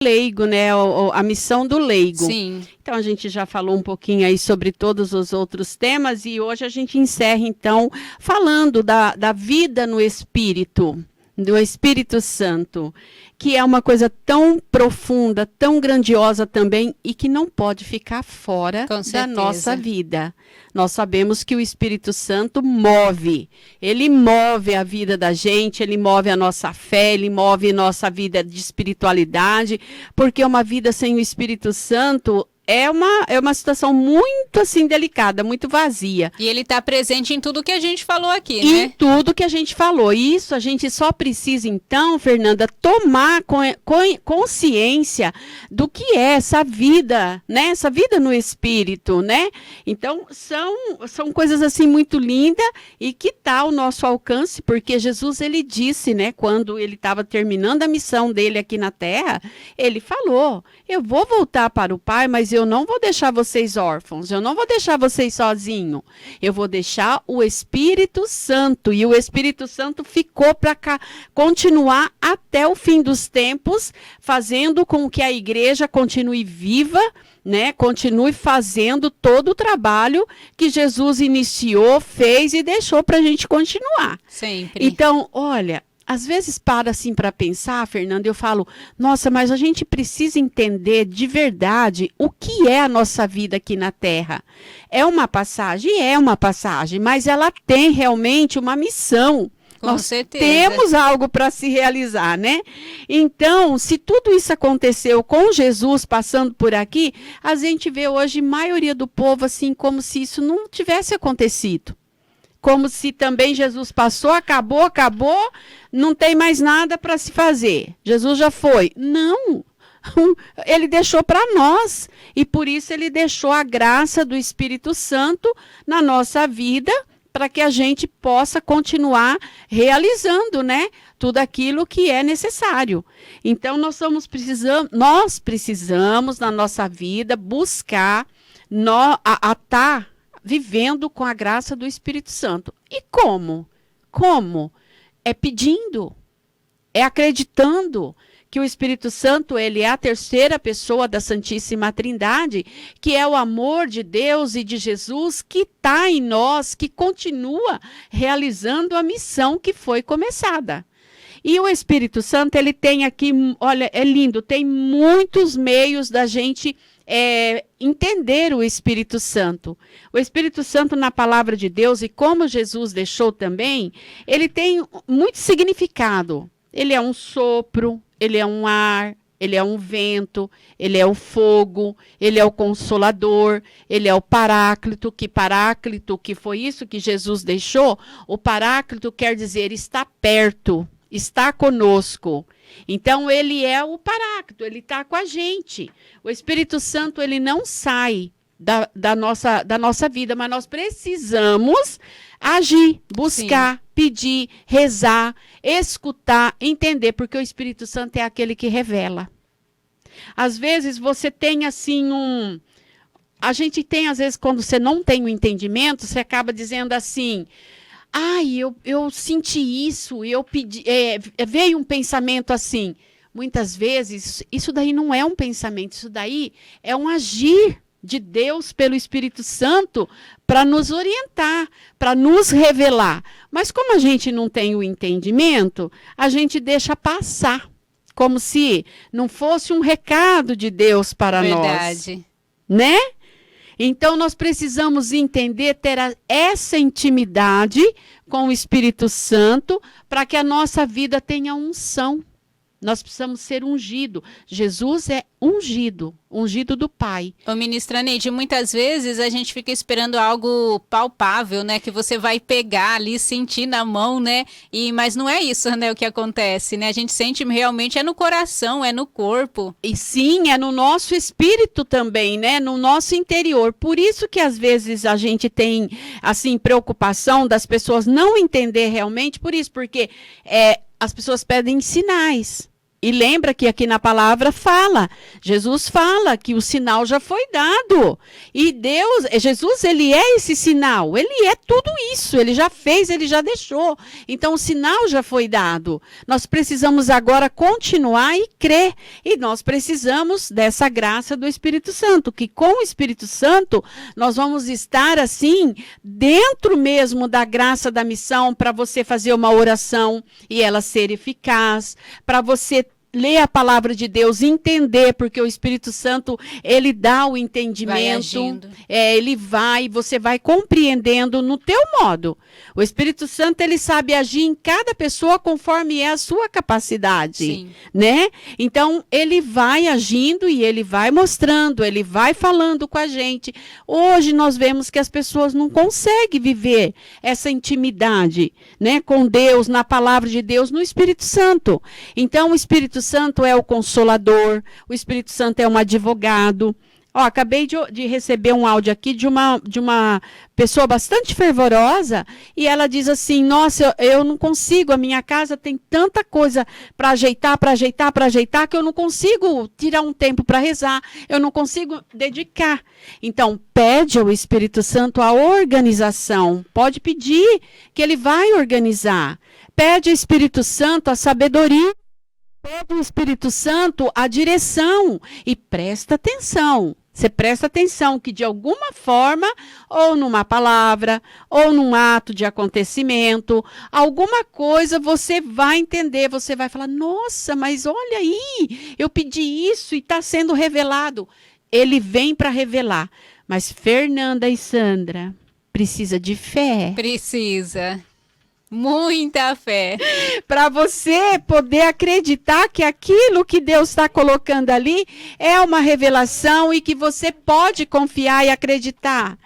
leigo, né? A missão do leigo. Sim. Então, a gente já falou um pouquinho aí sobre todos os outros temas e hoje a gente encerra, então, falando da vida no Espírito, do Espírito Santo, que é uma coisa tão profunda, tão grandiosa também e que não pode ficar fora da nossa vida. Nós sabemos que o Espírito Santo move, ele move a vida da gente, ele move a nossa fé, ele move a nossa vida de espiritualidade, porque uma vida sem o Espírito Santo é uma situação muito, assim, delicada, muito vazia. E ele está presente em tudo que a gente falou aqui, né? Em tudo que a gente falou. Isso a gente só precisa, então, Fernanda, tomar consciência do que é essa vida, né? Essa vida no Espírito, né? Então, são coisas, assim, muito lindas e que está ao nosso alcance, porque Jesus, ele disse, né? Quando ele estava terminando a missão dele aqui na Terra, ele falou, eu vou voltar para o Pai, mas eu não vou deixar vocês órfãos, eu não vou deixar vocês sozinhos, eu vou deixar o Espírito Santo, e o Espírito Santo ficou para continuar até o fim dos tempos, fazendo com que a igreja continue viva, né? Continue fazendo todo o trabalho que Jesus iniciou, fez e deixou para a gente continuar. Sempre. Então, olha, às vezes para assim para pensar, Fernanda, eu falo, nossa, mas a gente precisa entender de verdade o que é a nossa vida aqui na Terra. É uma passagem, mas ela tem realmente uma missão. Com certeza. Temos algo para se realizar, né? Então, se tudo isso aconteceu com Jesus passando por aqui, a gente vê hoje a maioria do povo assim como se isso não tivesse acontecido. Como se também Jesus passou, acabou, não tem mais nada para se fazer. Jesus já foi. Não, ele deixou para nós. E por isso ele deixou a graça do Espírito Santo na nossa vida, para que a gente possa continuar realizando, né, tudo aquilo que é necessário. Então, nós precisamos na nossa vida buscar estar vivendo com a graça do Espírito Santo. E como? Como? É pedindo, é acreditando que o Espírito Santo, ele é a terceira pessoa da Santíssima Trindade, que é o amor de Deus e de Jesus que está em nós, que continua realizando a missão que foi começada. E o Espírito Santo, ele tem aqui, olha, é lindo, tem muitos meios da gente entender o Espírito Santo. O Espírito Santo na palavra de Deus, e como Jesus deixou também, ele tem muito significado. Ele é um sopro, ele é um ar, ele é um vento, ele é o fogo, ele é o consolador, ele é o paráclito, que foi isso que Jesus deixou. O paráclito quer dizer está perto, está conosco. Então, ele é o paráclito, ele está com a gente. O Espírito Santo, ele não sai da nossa vida, mas nós precisamos agir, buscar, sim, pedir, rezar, escutar, entender, porque o Espírito Santo é aquele que revela. Às vezes, você tem assim A gente tem, às vezes, quando você não tem o entendimento, você acaba dizendo assim... eu senti isso, eu pedi, veio um pensamento assim. Muitas vezes, isso daí não é um pensamento, isso daí é um agir de Deus pelo Espírito Santo para nos orientar, para nos revelar. Mas como a gente não tem o entendimento, a gente deixa passar, como se não fosse um recado de Deus para nós. Verdade. Né? Então, nós precisamos entender, ter essa intimidade com o Espírito Santo para que a nossa vida tenha unção. Nós precisamos ser ungido. Jesus é ungido do Pai. Ô, ministra Neide, muitas vezes a gente fica esperando algo palpável, né? Que você vai pegar ali, sentir na mão, né? Mas não é isso, né? O que acontece, né? A gente sente realmente no coração, no corpo. E sim, é no nosso espírito também, né? No nosso interior. Por isso que às vezes a gente tem, assim, preocupação das pessoas não entender realmente, por isso, porque as pessoas pedem sinais. E lembra que aqui na palavra fala, Jesus fala que o sinal já foi dado. E Jesus, ele é esse sinal, ele é tudo isso, ele já fez, ele já deixou. Então o sinal já foi dado. Nós precisamos agora continuar e crer. E nós precisamos dessa graça do Espírito Santo, que com o Espírito Santo nós vamos estar assim, dentro mesmo da graça da missão, para você fazer uma oração e ela ser eficaz, para você ler a palavra de Deus, entender, porque o Espírito Santo, ele dá o entendimento, você vai compreendendo no teu modo. O Espírito Santo, ele sabe agir em cada pessoa conforme é a sua capacidade, Sim. né? Então, ele vai agindo e ele vai mostrando, ele vai falando com a gente. Hoje nós vemos que as pessoas não conseguem viver essa intimidade, né, com Deus, na palavra de Deus, no Espírito Santo. Então, o Espírito Santo é o consolador, o Espírito Santo é um advogado. Acabei de receber um áudio aqui de uma pessoa bastante fervorosa e ela diz assim, nossa, eu não consigo, a minha casa tem tanta coisa para ajeitar, que eu não consigo tirar um tempo para rezar, eu não consigo dedicar. Então, pede ao Espírito Santo a organização, pode pedir que ele vai organizar. Pede ao Espírito Santo a sabedoria, pede ao Espírito Santo a direção e presta atenção. Você presta atenção que de alguma forma, ou numa palavra, ou num ato de acontecimento, alguma coisa você vai entender, você vai falar, nossa, mas olha aí, eu pedi isso e está sendo revelado. Ele vem para revelar. Mas Fernanda e Sandra, precisa de fé. Precisa. Muita fé. Para você poder acreditar que aquilo que Deus está colocando ali é uma revelação e que você pode confiar e acreditar.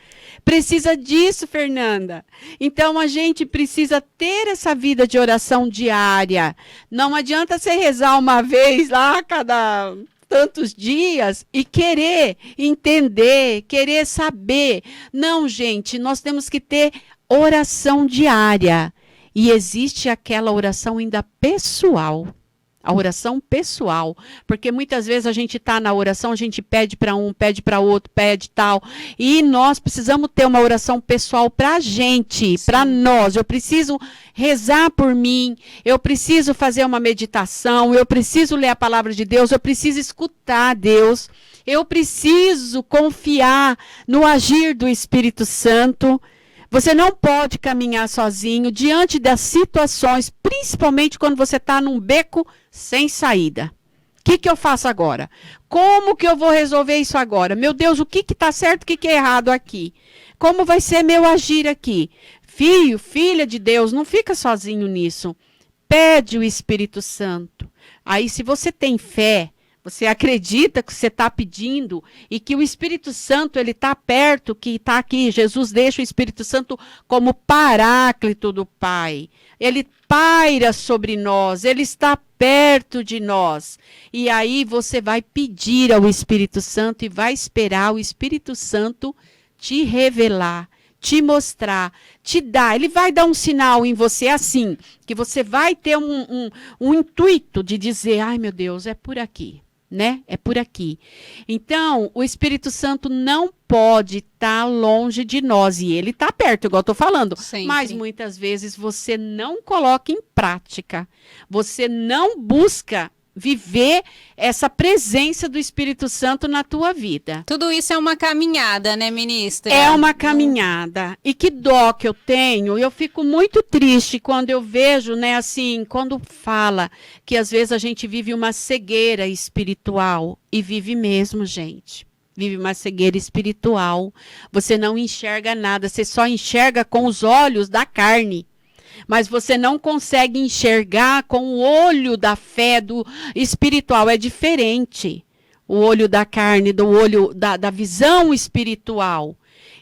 Precisa disso, Fernanda. Então, a gente precisa ter essa vida de oração diária. Não adianta você rezar uma vez lá a cada tantos dias e querer entender, querer saber. Não, gente, nós temos que ter oração diária. E existe aquela oração ainda pessoal, a oração pessoal, porque muitas vezes a gente está na oração, a gente pede para um, pede para outro, pede tal, e nós precisamos ter uma oração pessoal para a gente, para nós. Eu preciso rezar por mim, eu preciso fazer uma meditação, eu preciso ler a palavra de Deus, eu preciso escutar Deus, eu preciso confiar no agir do Espírito Santo. Você não pode caminhar sozinho diante das situações, principalmente quando você está num beco sem saída. O que eu faço agora? Como que eu vou resolver isso agora? Meu Deus, o que está certo, o que é errado aqui? Como vai ser meu agir aqui? Filho, filha de Deus, não fica sozinho nisso. Pede o Espírito Santo. Aí, se você tem fé, você acredita que você está pedindo e que o Espírito Santo ele está perto, que está aqui. Jesus deixa o Espírito Santo como paráclito do Pai. Ele paira sobre nós, ele está perto de nós. E aí você vai pedir ao Espírito Santo e vai esperar o Espírito Santo te revelar, te mostrar, te dar. Ele vai dar um sinal em você assim, que você vai ter um intuito de dizer, ai meu Deus, é por aqui. Né? É por aqui. Então, o Espírito Santo não pode estar longe de nós. E ele está perto, igual eu estou falando. Sempre. Mas muitas vezes você não coloca em prática. Você não busca viver essa presença do Espírito Santo na tua vida. Tudo isso é uma caminhada, né, ministra? É uma caminhada. E que dó que eu tenho. Eu fico muito triste quando eu vejo, né, assim, quando fala que às vezes a gente vive uma cegueira espiritual. E vive mesmo, gente. Vive uma cegueira espiritual. Você não enxerga nada. Você só enxerga com os olhos da carne. Mas você não consegue enxergar com o olho da fé, do espiritual. É diferente. O olho da carne, do olho da visão espiritual.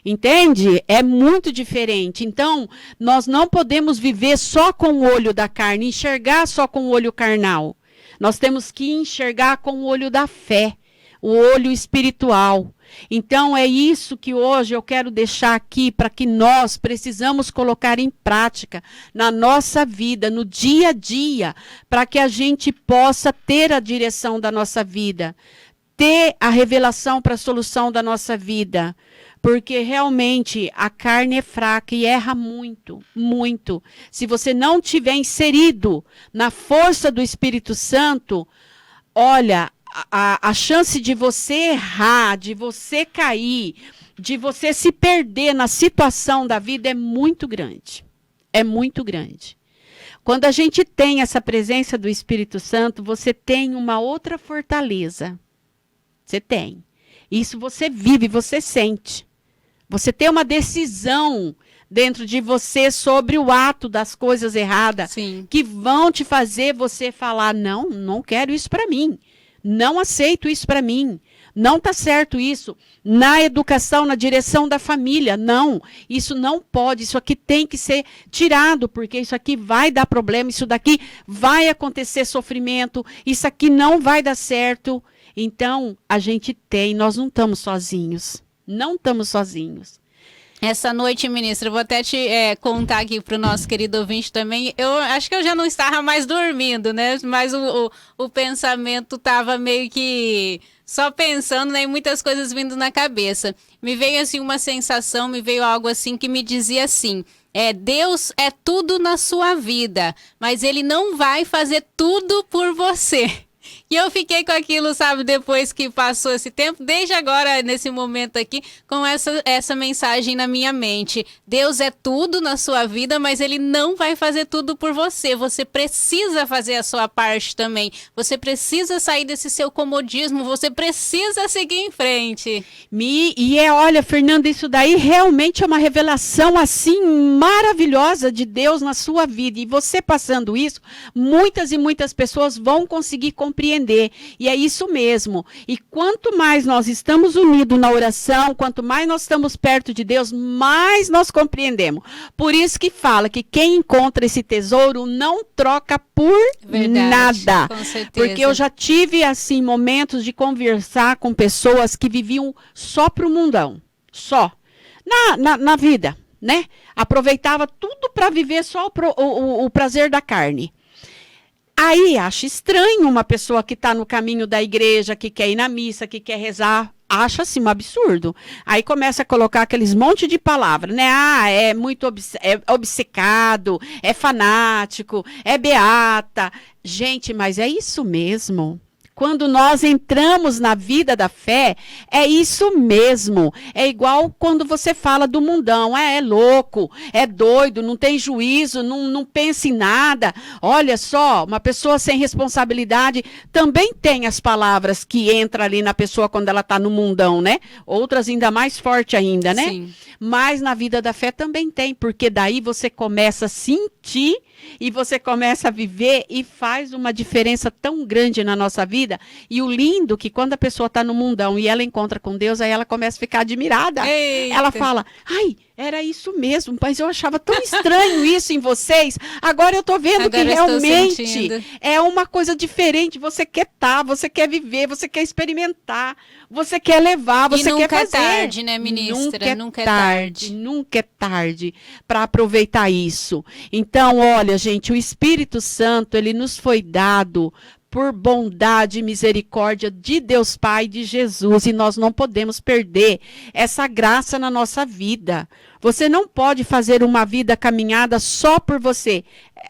Entende? É muito diferente. Então, nós não podemos viver só com o olho da carne, enxergar só com o olho carnal. Nós temos que enxergar com o olho da fé, o olho espiritual. Então é isso que hoje eu quero deixar aqui para que nós precisamos colocar em prática na nossa vida, no dia a dia, para que a gente possa ter a direção da nossa vida, ter a revelação para a solução da nossa vida. Porque realmente a carne é fraca e erra muito, muito. Se você não tiver inserido na força do Espírito Santo, olha, a chance de você errar, de você cair, de você se perder na situação da vida é muito grande. É muito grande. Quando a gente tem essa presença do Espírito Santo, você tem uma outra fortaleza. Você tem. Isso você vive, você sente. Você tem uma decisão dentro de você sobre o ato das coisas erradas. Sim. Que vão te fazer você falar, não, não quero isso para mim. Não aceito isso para mim. Não está certo isso. Na educação, na direção da família, não. Isso não pode, isso aqui tem que ser tirado, porque isso aqui vai dar problema, isso daqui vai acontecer sofrimento, isso aqui não vai dar certo. Então, a gente tem, nós não estamos sozinhos. Não estamos sozinhos. Essa noite, ministra, eu vou até te contar aqui para o nosso querido ouvinte também. Eu acho que eu já não estava mais dormindo, né? Mas o pensamento estava meio que só pensando, né? E muitas coisas vindo na cabeça. Me veio assim uma sensação, me veio algo assim que me dizia assim: Deus é tudo na sua vida, mas Ele não vai fazer tudo por você. E eu fiquei com aquilo, sabe, depois que passou esse tempo, desde agora, nesse momento aqui, com essa mensagem na minha mente. Deus é tudo na sua vida, mas Ele não vai fazer tudo por você. Você precisa fazer a sua parte também. Você precisa sair desse seu comodismo, você precisa seguir em frente. Olha, Fernanda, isso daí realmente é uma revelação, assim, maravilhosa de Deus na sua vida. E você passando isso, muitas e muitas pessoas vão conseguir compreender. E é isso mesmo. E quanto mais nós estamos unidos na oração, quanto mais nós estamos perto de Deus, mais nós compreendemos. Por isso que fala que quem encontra esse tesouro não troca por nada. Com certeza. Porque eu já tive, assim, momentos de conversar com pessoas que viviam só pro mundão. Só. Na vida, né? Aproveitava tudo para viver só o prazer da carne. Aí acha estranho uma pessoa que está no caminho da igreja, que quer ir na missa, que quer rezar, acha assim um absurdo. Aí começa a colocar aqueles monte de palavras, né? É muito obcecado, é fanático, é beata. Gente, mas é isso mesmo. Quando nós entramos na vida da fé, é isso mesmo. É igual quando você fala do mundão. É louco, é doido, não tem juízo, não pensa em nada. Olha só, uma pessoa sem responsabilidade também tem as palavras que entram ali na pessoa quando ela está no mundão, né? Outras ainda mais forte ainda, né? Sim. Mas na vida da fé também tem, porque daí você começa a sentir e você começa a viver e faz uma diferença tão grande na nossa vida. E o lindo que quando a pessoa está no mundão e ela encontra com Deus, aí ela começa a ficar admirada. Eita. Ela fala, ai, era isso mesmo, mas eu achava tão estranho isso em vocês. Agora eu estou vendo que realmente é uma coisa diferente. Você quer estar, você quer viver, você quer experimentar, você quer levar, você quer fazer. Nunca é tarde, né, ministra? Nunca é tarde. Nunca é tarde para aproveitar isso. Então, olha, gente, o Espírito Santo, ele nos foi dado por bondade e misericórdia de Deus Pai, de Jesus, e nós não podemos perder essa graça na nossa vida. Você não pode fazer uma vida caminhada só por você.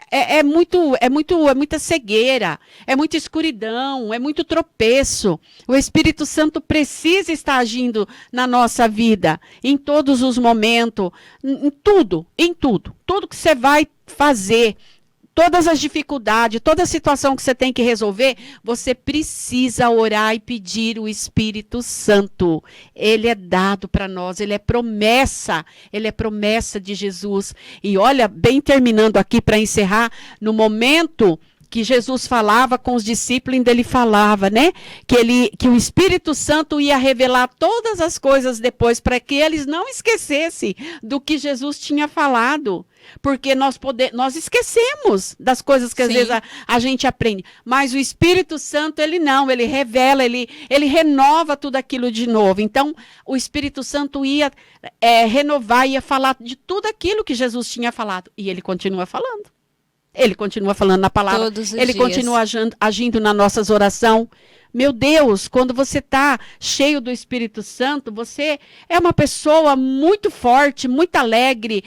É muita cegueira, é muita escuridão, é muito tropeço. O Espírito Santo precisa estar agindo na nossa vida, em todos os momentos, em tudo. Tudo que você vai fazer. Todas as dificuldades, toda a situação que você tem que resolver, você precisa orar e pedir o Espírito Santo. Ele é dado para nós, ele é promessa de Jesus. E olha, bem terminando aqui para encerrar, no momento que Jesus falava com os discípulos, ainda ele falava, né? Que o Espírito Santo ia revelar todas as coisas depois, para que eles não esquecessem do que Jesus tinha falado. Porque nós esquecemos das coisas que às vezes a gente aprende. Mas o Espírito Santo, ele não, ele revela, ele renova tudo aquilo de novo. Então, o Espírito Santo ia renovar, ia falar de tudo aquilo que Jesus tinha falado. E ele continua falando. Ele continua falando na palavra. Todos os ele dias. continua agindo nas nossas orações. Meu Deus, quando você está cheio do Espírito Santo, você é uma pessoa muito forte, muito alegre,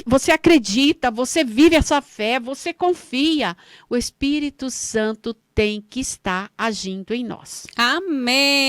você acredita, você vive essa fé, você confia. O Espírito Santo tem que estar agindo em nós. Amém.